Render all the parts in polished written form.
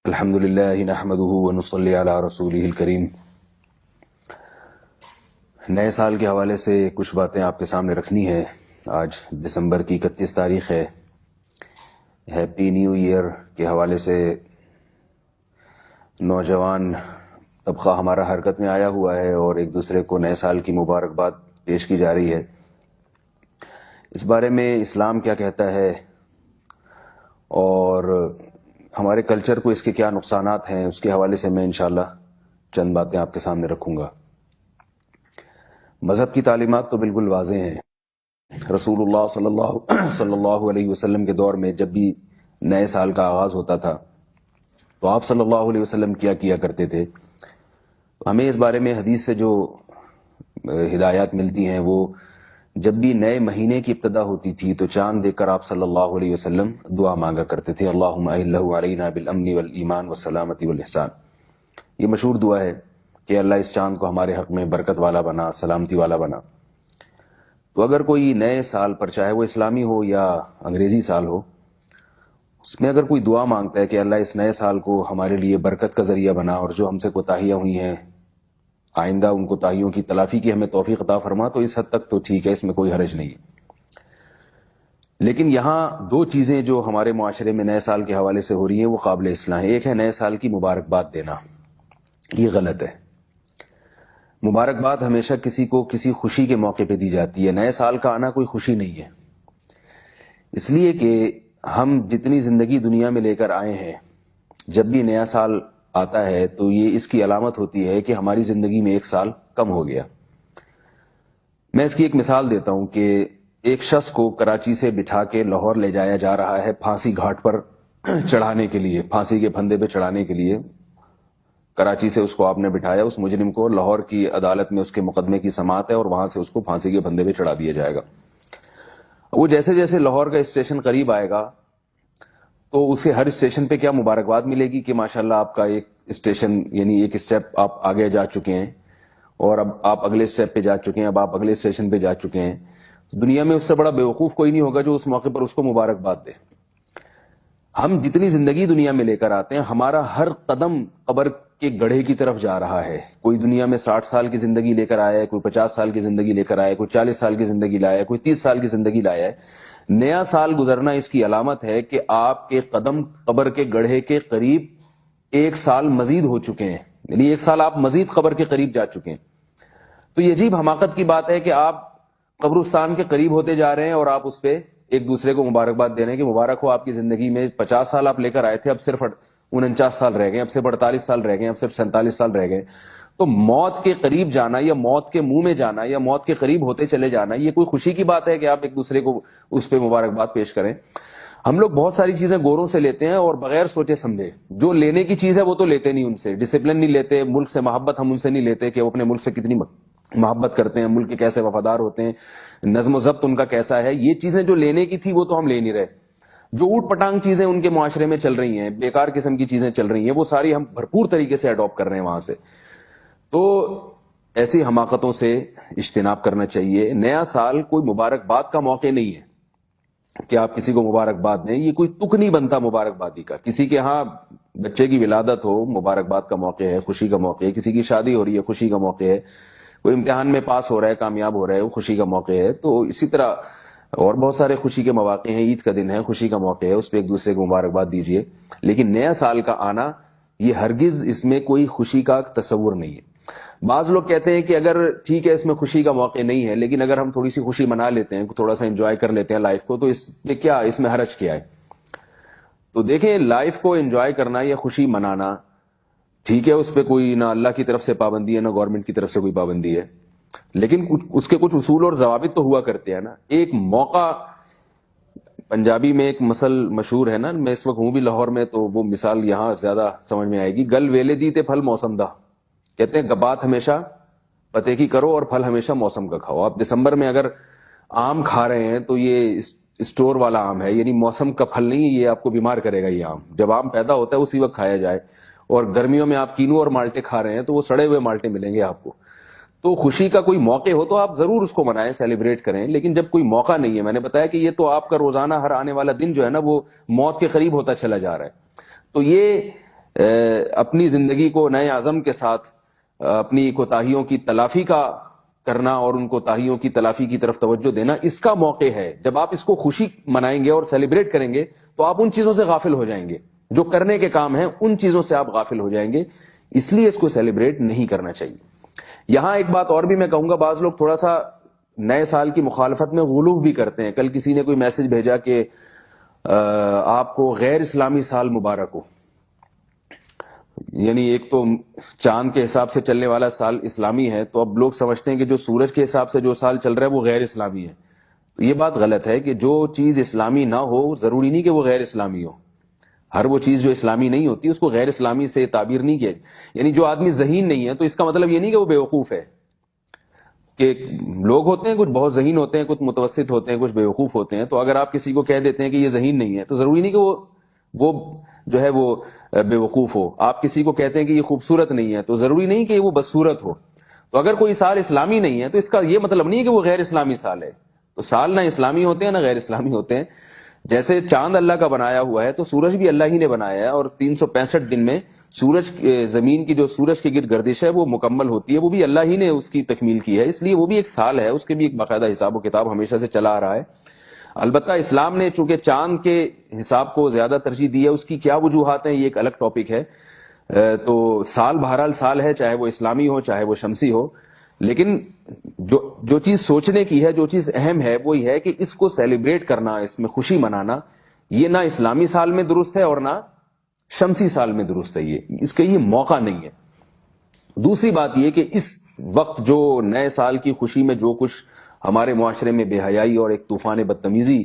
الحمد للہ نحمده ونصلی علی رسولہ الکریم۔ نئے سال کے حوالے سے کچھ باتیں آپ کے سامنے رکھنی ہے۔ آج دسمبر کی 31 تاریخ ہے۔ ہیپی نیو ایئر کے حوالے سے نوجوان طبقہ ہمارا حرکت میں آیا ہوا ہے اور ایک دوسرے کو نئے سال کی مبارکباد پیش کی جا رہی ہے۔ اس بارے میں اسلام کیا کہتا ہے اور ہمارے کلچر کو اس کے کیا نقصانات ہیں، اس کے حوالے سے میں انشاءاللہ چند باتیں آپ کے سامنے رکھوں گا۔ مذہب کی تعلیمات تو بالکل واضح ہیں۔ رسول اللہ صلی اللہ علیہ وسلم کے دور میں جب بھی نئے سال کا آغاز ہوتا تھا تو آپ صلی اللہ علیہ وسلم کیا کرتے تھے۔ ہمیں اس بارے میں حدیث سے جو ہدایات ملتی ہیں وہ جب بھی نئے مہینے کی ابتدا ہوتی تھی تو چاند دیکھ کر آپ صلی اللہ علیہ وسلم دعا مانگا کرتے تھے، اللہم اہلہ علینا بالامن والایمان والسلامتی والاحسان۔ یہ مشہور دعا ہے کہ اللہ اس چاند کو ہمارے حق میں برکت والا بنا، سلامتی والا بنا۔ تو اگر کوئی نئے سال پر، چاہے وہ اسلامی ہو یا انگریزی سال ہو، اس میں اگر کوئی دعا مانگتا ہے کہ اللہ اس نئے سال کو ہمارے لیے برکت کا ذریعہ بنا اور جو ہم سے کوتاہیاں ہوئی ہیں آئندہ ان کوتاہیوں کی تلافی کی ہمیں توفیق عطا فرما، تو اس حد تک تو ٹھیک ہے، اس میں کوئی حرج نہیں ہے۔ لیکن یہاں دو چیزیں جو ہمارے معاشرے میں نئے سال کے حوالے سے ہو رہی ہیں وہ قابل اصلاح ہیں۔ ایک ہے نئے سال کی مبارکباد دینا، یہ غلط ہے۔ مبارکباد ہمیشہ کسی کو کسی خوشی کے موقع پہ دی جاتی ہے، نئے سال کا آنا کوئی خوشی نہیں ہے، اس لیے کہ ہم جتنی زندگی دنیا میں لے کر آئے ہیں، جب بھی نیا سال آتا ہے تو یہ اس کی علامت ہوتی ہے کہ ہماری زندگی میں ایک سال کم ہو گیا۔ میں اس کی ایک مثال دیتا ہوں کہ ایک شخص کو کراچی سے بٹھا کے لاہور لے جایا جا رہا ہے پھانسی گھاٹ پر چڑھانے کے لیے، پھانسی کے پھندے پہ چڑھانے کے لیے کراچی سے اس کو آپ نے بٹھایا، اس مجرم کو لاہور کی عدالت میں اس کے مقدمے کی سماعت ہے اور وہاں سے اس کو پھانسی کے پھندے پہ چڑھا دیا جائے گا۔ وہ جیسے جیسے لاہور کا اسٹیشن قریب آئے گا تو اسے ہر اسٹیشن پہ کیا مبارکباد ملے گی کہ ماشاءاللہ آپ کا ایک اسٹیشن، یعنی ایک اسٹیپ آپ آگے جا چکے ہیں اور اب آپ اگلے اسٹیپ پہ جا چکے ہیں، اب آپ اگلے اسٹیشن پہ جا چکے ہیں۔ دنیا میں اس سے بڑا بیوقوف کوئی نہیں ہوگا جو اس موقع پر اس کو مبارکباد دے۔ ہم جتنی زندگی دنیا میں لے کر آتے ہیں، ہمارا ہر قدم قبر کے گڑھے کی طرف جا رہا ہے۔ کوئی دنیا میں 60 سال کی زندگی لے کر آیا ہے، کوئی 50 سال کی زندگی لے کر آیا ہے، کوئی 40 سال کی زندگی لایا ہے، کوئی 30 سال کی زندگی لایا ہے۔ نیا سال گزرنا اس کی علامت ہے کہ آپ کے قدم قبر کے گڑھے کے قریب ایک سال مزید ہو چکے ہیں، یعنی ایک سال آپ مزید قبر کے قریب جا چکے ہیں۔ تو یہ عجیب حماقت کی بات ہے کہ آپ قبرستان کے قریب ہوتے جا رہے ہیں اور آپ اس پہ ایک دوسرے کو مبارکباد دے رہے ہیں کہ مبارک ہو، آپ کی زندگی میں 50 سال آپ لے کر آئے تھے، اب صرف 49 سال رہ گئے، اب صرف 48 سال رہ گئے، اب صرف 47 سال رہ گئے۔ تو موت کے قریب جانا یا موت کے منہ میں جانا یا موت کے قریب ہوتے چلے جانا، یہ کوئی خوشی کی بات ہے کہ آپ ایک دوسرے کو اس پہ مبارکباد پیش کریں؟ ہم لوگ بہت ساری چیزیں گوروں سے لیتے ہیں اور بغیر سوچے سمجھے، جو لینے کی چیز ہے وہ تو لیتے نہیں، ان سے ڈسپلن نہیں لیتے، ملک سے محبت ہم ان سے نہیں لیتے کہ وہ اپنے ملک سے کتنی محبت کرتے ہیں، ملک کے کیسے وفادار ہوتے ہیں، نظم و ضبط ان کا کیسا ہے۔ یہ چیزیں جو لینے کی تھی وہ تو ہم لے نہیں رہے۔ جو اوٹ پٹانگ چیزیں ان کے معاشرے میں چل رہی ہیں، بیکار قسم کی چیزیں چل رہی ہیں، وہ ساری ہم بھرپور طریقے سے اڈاپٹ کر رہے ہیں وہاں سے۔ تو ایسی حماقتوں سے اجتناب کرنا چاہیے۔ نیا سال کوئی مبارکباد کا موقع نہیں ہے کہ آپ کسی کو مبارکباد دیں، یہ کوئی تک نہیں بنتا مبارکبادی کا۔ کسی کے ہاں بچے کی ولادت ہو، مبارکباد کا موقع ہے، خوشی کا موقع ہے، کسی کی شادی ہو رہی ہے، خوشی کا موقع ہے، کوئی امتحان میں پاس ہو رہا ہے، کامیاب ہو رہا ہے، وہ خوشی کا موقع ہے۔ تو اسی طرح اور بہت سارے خوشی کے مواقع ہیں، عید کا دن ہے، خوشی کا موقع ہے، اس پہ ایک دوسرے کو مبارکباد دیجیے۔ لیکن نیا سال کا آنا یہ ہرگز اس میں کوئی خوشی کا تصور نہیں ہے۔ بعض لوگ کہتے ہیں کہ اگر ٹھیک ہے اس میں خوشی کا موقع نہیں ہے، لیکن اگر ہم تھوڑی سی خوشی منا لیتے ہیں، تھوڑا سا انجوائے کر لیتے ہیں لائف کو، تو اس میں کیا، اس میں حرج کیا ہے؟ تو دیکھیں، لائف کو انجوائے کرنا یا خوشی منانا ٹھیک ہے، اس پہ کوئی نہ اللہ کی طرف سے پابندی ہے نہ گورنمنٹ کی طرف سے کوئی پابندی ہے، لیکن اس کے کچھ اصول اور ضوابط تو ہوا کرتے ہیں نا۔ ایک موقع، پنجابی میں ایک مثل مشہور ہے نا، میں اس وقت ہوں بھی لاہور میں تو وہ مثال یہاں زیادہ سمجھ میں آئے گی۔ گل ویلے دی تے پھل موسم دا، کہتے ہیں بات ہمیشہ پتے کی کرو اور پھل ہمیشہ موسم کا کھاؤ۔ آپ دسمبر میں اگر آم کھا رہے ہیں تو یہ اسٹور والا آم ہے، یعنی موسم کا پھل نہیں، یہ آپ کو بیمار کرے گا۔ یہ آم جب آم پیدا ہوتا ہے اسی وقت کھایا جائے، اور گرمیوں میں آپ کینو اور مالٹے کھا رہے ہیں تو وہ سڑے ہوئے مالٹے ملیں گے آپ کو۔ تو خوشی کا کوئی موقع ہو تو آپ ضرور اس کو منائیں، سیلیبریٹ کریں، لیکن جب کوئی موقع نہیں ہے، میں نے بتایا کہ یہ تو آپ کا روزانہ ہر آنے والا دن جو ہے نا وہ موت کے قریب ہوتا چلا جا رہا ہے۔ تو یہ اپنی زندگی کو نئے عزم کے ساتھ اپنی کوتاہیوں کی تلافی کا کرنا اور ان کوتاہیوں کی تلافی کی طرف توجہ دینا، اس کا موقع ہے. جب آپ اس کو خوشی منائیں گے اور سیلیبریٹ کریں گے تو آپ ان چیزوں سے غافل ہو جائیں گے جو کرنے کے کام ہیں، ان چیزوں سے آپ غافل ہو جائیں گے. اس لیے اس کو سیلیبریٹ نہیں کرنا چاہیے. یہاں ایک بات اور بھی میں کہوں گا، بعض لوگ تھوڑا سا نئے سال کی مخالفت میں غلو بھی کرتے ہیں. کل کسی نے کوئی میسج بھیجا کہ آپ کو غیر اسلامی سال مبارک ہو. یعنی ایک تو چاند کے حساب سے چلنے والا سال اسلامی ہے، تو اب لوگ سمجھتے ہیں کہ جو سورج کے حساب سے جو سال چل رہا ہے وہ غیر اسلامی ہے. تو یہ بات غلط ہے کہ جو چیز اسلامی نہ ہو ضروری نہیں کہ وہ غیر اسلامی ہو. ہر وہ چیز جو اسلامی نہیں ہوتی اس کو غیر اسلامی سے تعبیر نہیں کیا. یعنی جو آدمی ذہین نہیں ہے تو اس کا مطلب یہ نہیں کہ وہ بیوقوف ہے. کہ لوگ ہوتے ہیں کچھ بہت ذہین ہوتے ہیں، کچھ متوسط ہوتے ہیں، کچھ بیوقوف ہوتے ہیں. تو اگر آپ کسی کو کہہ دیتے ہیں کہ یہ ذہین نہیں ہے تو ضروری نہیں کہ وہ جو ہے وہ بیوقوف ہو. آپ کسی کو کہتے ہیں کہ یہ خوبصورت نہیں ہے تو ضروری نہیں کہ وہ بدصورت ہو. تو اگر کوئی سال اسلامی نہیں ہے تو اس کا یہ مطلب نہیں کہ وہ غیر اسلامی سال ہے. تو سال نہ اسلامی ہوتے ہیں نہ غیر اسلامی ہوتے ہیں. جیسے چاند اللہ کا بنایا ہوا ہے تو سورج بھی اللہ ہی نے بنایا ہے، اور 365 دن میں سورج زمین کی جو سورج کی گرد گردش ہے وہ مکمل ہوتی ہے، وہ بھی اللہ ہی نے اس کی تکمیل کی ہے. اس لیے وہ بھی ایک سال ہے، اس کے بھی ایک باقاعدہ حساب و کتاب ہمیشہ سے چلا آ رہا ہے. البتہ اسلام نے چونکہ چاند کے حساب کو زیادہ ترجیح دی ہے، اس کی کیا وجوہات ہیں یہ ایک الگ ٹاپک ہے. تو سال بہرحال سال ہے، چاہے وہ اسلامی ہو چاہے وہ شمسی ہو. لیکن جو چیز سوچنے کی ہے، جو چیز اہم ہے وہ یہ ہے کہ اس کو سیلیبریٹ کرنا، اس میں خوشی منانا، یہ نہ اسلامی سال میں درست ہے اور نہ شمسی سال میں درست ہے. یہ اس کے یہ موقع نہیں ہے. دوسری بات یہ کہ اس وقت جو نئے سال کی خوشی میں جو کچھ ہمارے معاشرے میں بے حیائی اور ایک طوفان بدتمیزی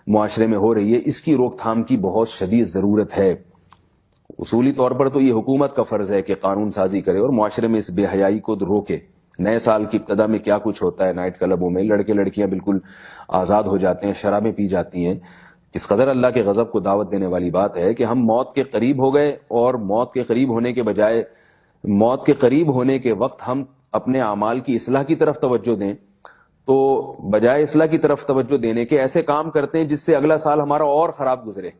معاشرے میں ہو رہی ہے، اس کی روک تھام کی بہت شدید ضرورت ہے. اصولی طور پر تو یہ حکومت کا فرض ہے کہ قانون سازی کرے اور معاشرے میں اس بے حیائی کو روکے. نئے سال کی ابتدا میں کیا کچھ ہوتا ہے نائٹ کلبوں میں، لڑکے لڑکیاں بالکل آزاد ہو جاتے ہیں، شرابیں پی جاتی ہیں. کس قدر اللہ کے غضب کو دعوت دینے والی بات ہے کہ ہم موت کے قریب ہو گئے، اور موت کے قریب ہونے کے بجائے موت کے قریب ہونے کے وقت ہم اپنے اعمال کی اصلاح کی طرف توجہ دیں، تو بجائے اصلاح کی طرف توجہ دینے کے ایسے کام کرتے ہیں جس سے اگلا سال ہمارا اور خراب گزرے.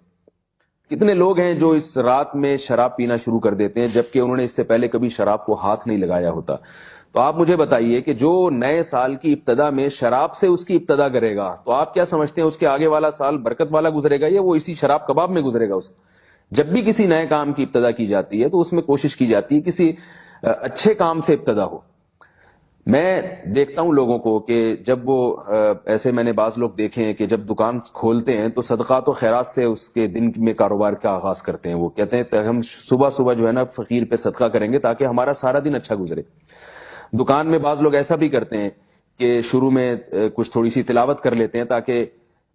کتنے لوگ ہیں جو اس رات میں شراب پینا شروع کر دیتے ہیں جبکہ انہوں نے اس سے پہلے کبھی شراب کو ہاتھ نہیں لگایا ہوتا. تو آپ مجھے بتائیے کہ جو نئے سال کی ابتدا میں شراب سے اس کی ابتدا کرے گا تو آپ کیا سمجھتے ہیں اس کے آگے والا سال برکت والا گزرے گا یا وہ اسی شراب کباب میں گزرے گا؟ جب بھی کسی نئے کام کی ابتدا کی جاتی ہے تو اس میں کوشش کی جاتی ہے کسی اچھے کام سے ابتدا ہو. میں دیکھتا ہوں لوگوں کو کہ جب وہ ایسے میں نے بعض لوگ دیکھے ہیں کہ جب دکان کھولتے ہیں تو صدقات و خیرات سے اس کے دن میں کاروبار کا آغاز کرتے ہیں. وہ کہتے ہیں ہم صبح صبح جو ہے نا فقیر پہ صدقہ کریں گے تاکہ ہمارا سارا دن اچھا گزرے. دکان میں بعض لوگ ایسا بھی کرتے ہیں کہ شروع میں کچھ تھوڑی سی تلاوت کر لیتے ہیں تاکہ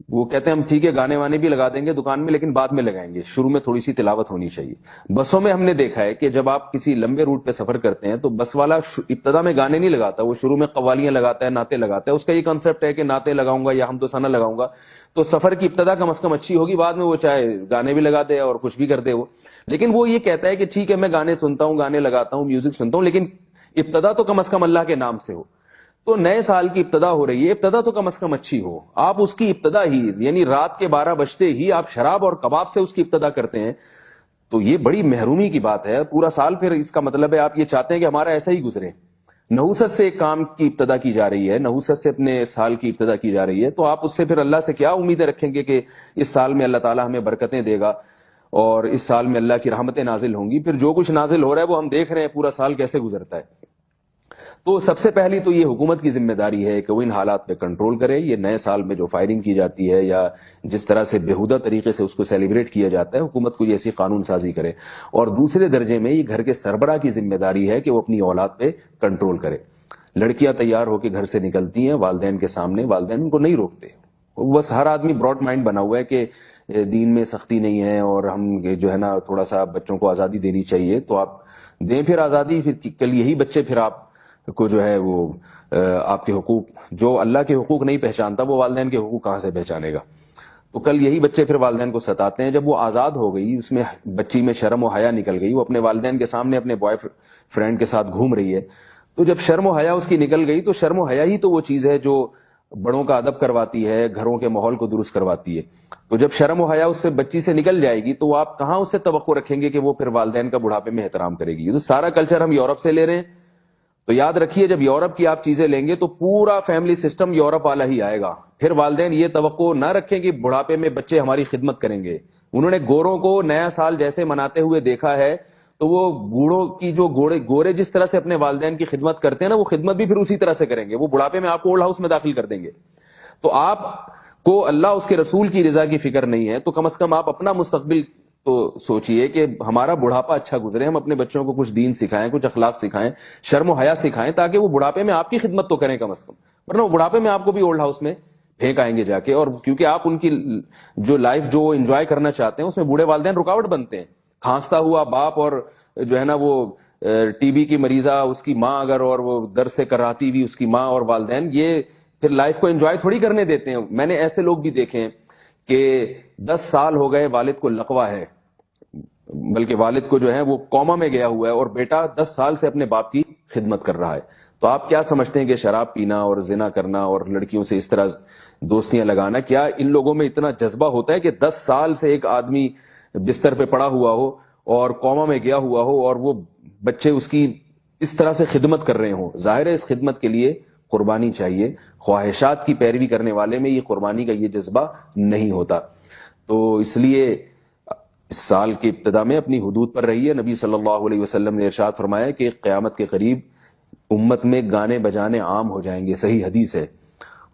وہ کہتے ہیں ہم ٹھیک ہے گانے وانے بھی لگا دیں گے دکان میں لیکن بعد میں لگائیں گے، شروع میں تھوڑی سی تلاوت ہونی چاہیے. بسوں میں ہم نے دیکھا ہے کہ جب آپ کسی لمبے روٹ پہ سفر کرتے ہیں تو بس والا ابتدا میں گانے نہیں لگاتا، وہ شروع میں قوالیاں لگاتا ہے، نعتیں لگاتا ہے. اس کا یہ کنسپٹ ہے کہ نعتیں لگاؤں گا یا حمد و ثنا لگاؤں گا تو سفر کی ابتدا کم از کم اچھی ہوگی، بعد میں وہ چاہے گانے بھی لگا دے اور کچھ بھی کر دے وہ. لیکن وہ یہ کہتا ہے کہ ٹھیک ہے میں گانے سنتا ہوں، گانے لگاتا ہوں، میوزک سنتا ہوں، لیکن ابتدا تو کم از کم اللہ کے نام سے ہو. تو نئے سال کی ابتدا ہو رہی ہے، ابتدا تو کم از کم اچھی ہو. آپ اس کی ابتدا ہی یعنی رات کے 12 بجتے ہی آپ شراب اور کباب سے اس کی ابتدا کرتے ہیں تو یہ بڑی محرومی کی بات ہے. پورا سال پھر اس کا مطلب ہے آپ یہ چاہتے ہیں کہ ہمارا ایسا ہی گزرے. نحوست سے ایک کام کی ابتدا کی جا رہی ہے، نحوست سے اپنے سال کی ابتدا کی جا رہی ہے، تو آپ اس سے پھر اللہ سے کیا امیدیں رکھیں گے کہ اس سال میں اللہ تعالیٰ ہمیں برکتیں دے گا اور اس سال میں اللہ کی رحمتیں نازل ہوں گی. پھر جو کچھ نازل ہو رہا ہے وہ ہم دیکھ رہے ہیں پورا سال کیسے گزرتا ہے. تو سب سے پہلی تو یہ حکومت کی ذمہ داری ہے کہ وہ ان حالات پہ کنٹرول کرے. یہ نئے سال میں جو فائرنگ کی جاتی ہے یا جس طرح سے بےہودہ طریقے سے اس کو سیلیبریٹ کیا جاتا ہے، حکومت کو ایسی قانون سازی کرے. اور دوسرے درجے میں یہ گھر کے سربراہ کی ذمہ داری ہے کہ وہ اپنی اولاد پہ کنٹرول کرے. لڑکیاں تیار ہو کے گھر سے نکلتی ہیں والدین کے سامنے، والدین ان کو نہیں روکتے. بس ہر آدمی براڈ مائنڈ بنا ہوا ہے کہ دین میں سختی نہیں ہے اور ہم جو ہے نا تھوڑا سا بچوں کو آزادی دینی چاہیے. تو آپ دیں پھر آزادی، پھر کل یہی بچے پھر آپ کو جو ہے وہ آپ کے حقوق، جو اللہ کے حقوق نہیں پہچانتا وہ والدین کے حقوق کہاں سے پہچانے گا. تو کل یہی بچے پھر والدین کو ستاتے ہیں. جب وہ آزاد ہو گئی، اس میں بچی میں شرم و حیا نکل گئی، وہ اپنے والدین کے سامنے اپنے بوائے فرینڈ کے ساتھ گھوم رہی ہے، تو جب شرم و حیا اس کی نکل گئی تو شرم و حیا ہی تو وہ چیز ہے جو بڑوں کا ادب کرواتی ہے، گھروں کے ماحول کو درست کرواتی ہے. تو جب شرم و حیا اس سے بچی سے نکل جائے گی تو آپ کہاں اس سے توقع رکھیں گے کہ وہ پھر والدین کا بڑھاپے میں احترام کرے گی؟ یہ تو سارا کلچر ہم یورپ سے لے رہے ہیں. تو یاد رکھیے جب یورپ کی آپ چیزیں لیں گے تو پورا فیملی سسٹم یورپ والا ہی آئے گا. پھر والدین یہ توقع نہ رکھیں کہ بڑھاپے میں بچے ہماری خدمت کریں گے. انہوں نے گوروں کو نیا سال جیسے مناتے ہوئے دیکھا ہے تو وہ بوڑھوں کی جو گورے جس طرح سے اپنے والدین کی خدمت کرتے ہیں نا، وہ خدمت بھی پھر اسی طرح سے کریں گے. وہ بڑھاپے میں آپ کو اولڈ ہاؤس میں داخل کر دیں گے. تو آپ کو اللہ اس کے رسول کی رضا کی فکر نہیں ہے تو کم از کم آپ اپنا مستقبل تو سوچئے کہ ہمارا بڑھاپا اچھا گزرے، ہم اپنے بچوں کو کچھ دین سکھائیں، کچھ اخلاق سکھائیں، شرم و حیا سکھائیں، تاکہ وہ بڑھاپے میں آپ کی خدمت تو کریں کم از کم. ورنہ وہ بڑھاپے میں آپ کو بھی اولڈ ہاؤس میں پھینک آئیں گے جا کے. اور کیونکہ آپ ان کی جو لائف جو انجوائے کرنا چاہتے ہیں اس میں بوڑھے والدین رکاوٹ بنتے ہیں. کھانستا ہوا باپ اور جو ہے نا وہ ٹی بی کی مریضہ اس کی ماں اگر، اور وہ درد سے کراتی ہوئی اس کی ماں اور والدین، یہ پھر لائف کو انجوائے تھوڑی کرنے دیتے ہیں. میں نے ایسے لوگ بھی دیکھے ہیں کہ 10 سال ہو گئے والد کو لقوہ ہے، بلکہ والد کو جو ہے وہ کوما میں گیا ہوا ہے، اور بیٹا 10 سال سے اپنے باپ کی خدمت کر رہا ہے. تو آپ کیا سمجھتے ہیں کہ شراب پینا اور زنا کرنا اور لڑکیوں سے اس طرح دوستیاں لگانا، کیا ان لوگوں میں اتنا جذبہ ہوتا ہے کہ 10 سال سے ایک آدمی بستر پہ پڑا ہوا ہو اور کوما میں گیا ہوا ہو اور وہ بچے اس کی اس طرح سے خدمت کر رہے ہوں؟ ظاہر ہے اس خدمت کے لیے قربانی چاہیے. خواہشات کی پیروی کرنے والے میں یہ قربانی کا یہ جذبہ نہیں ہوتا. تو اس لیے اس سال کی ابتدا میں اپنی حدود پر رہیے. نبی صلی اللہ علیہ وسلم نے ارشاد فرمایا کہ قیامت کے قریب امت میں گانے بجانے عام ہو جائیں گے، صحیح حدیث ہے.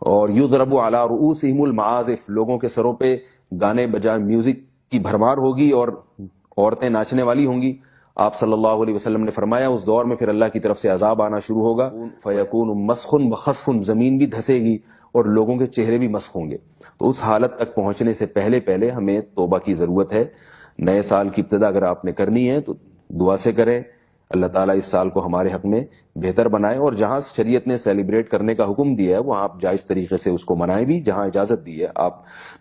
اور یضرب علی رؤوسہم المعازف، لوگوں کے سروں پہ گانے بجا میوزک کی بھرمار ہوگی اور عورتیں ناچنے والی ہوں گی. آپ صلی اللہ علیہ وسلم نے فرمایا اس دور میں پھر اللہ کی طرف سے عذاب آنا شروع ہوگا. فیکون مسخ وخسف، زمین بھی دھسے گی اور لوگوں کے چہرے بھی مسخ ہوں گے. تو اس حالت تک پہنچنے سے پہلے ہمیں توبہ کی ضرورت ہے. نئے سال کی ابتدا اگر آپ نے کرنی ہے تو دعا سے کریں، اللہ تعالیٰ اس سال کو ہمارے حق میں بہتر بنائے. اور جہاں شریعت نے سیلیبریٹ کرنے کا حکم دیا ہے وہاں آپ جائز طریقے سے اس کو منائیں بھی. جہاں اجازت دی ہے، آپ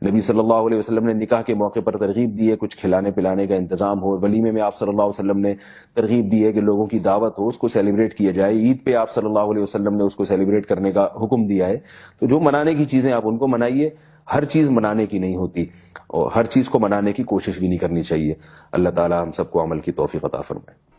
نبی صلی اللہ علیہ وسلم نے نکاح کے موقع پر ترغیب دی ہے کچھ کھلانے پلانے کا انتظام ہو. ولیمے میں آپ صلی اللہ علیہ وسلم نے ترغیب دی ہے کہ لوگوں کی دعوت ہو، اس کو سیلیبریٹ کیا جائے. عید پہ آپ صلی اللہ علیہ وسلم نے اس کو سیلیبریٹ کرنے کا حکم دیا ہے. تو جو منانے کی چیزیں آپ ان کو منائیے. ہر چیز منانے کی نہیں ہوتی اور ہر چیز کو منانے کی کوشش بھی نہیں کرنی چاہیے. اللہ تعالی ہم سب کو عمل کی توفیق عطا فرمائے.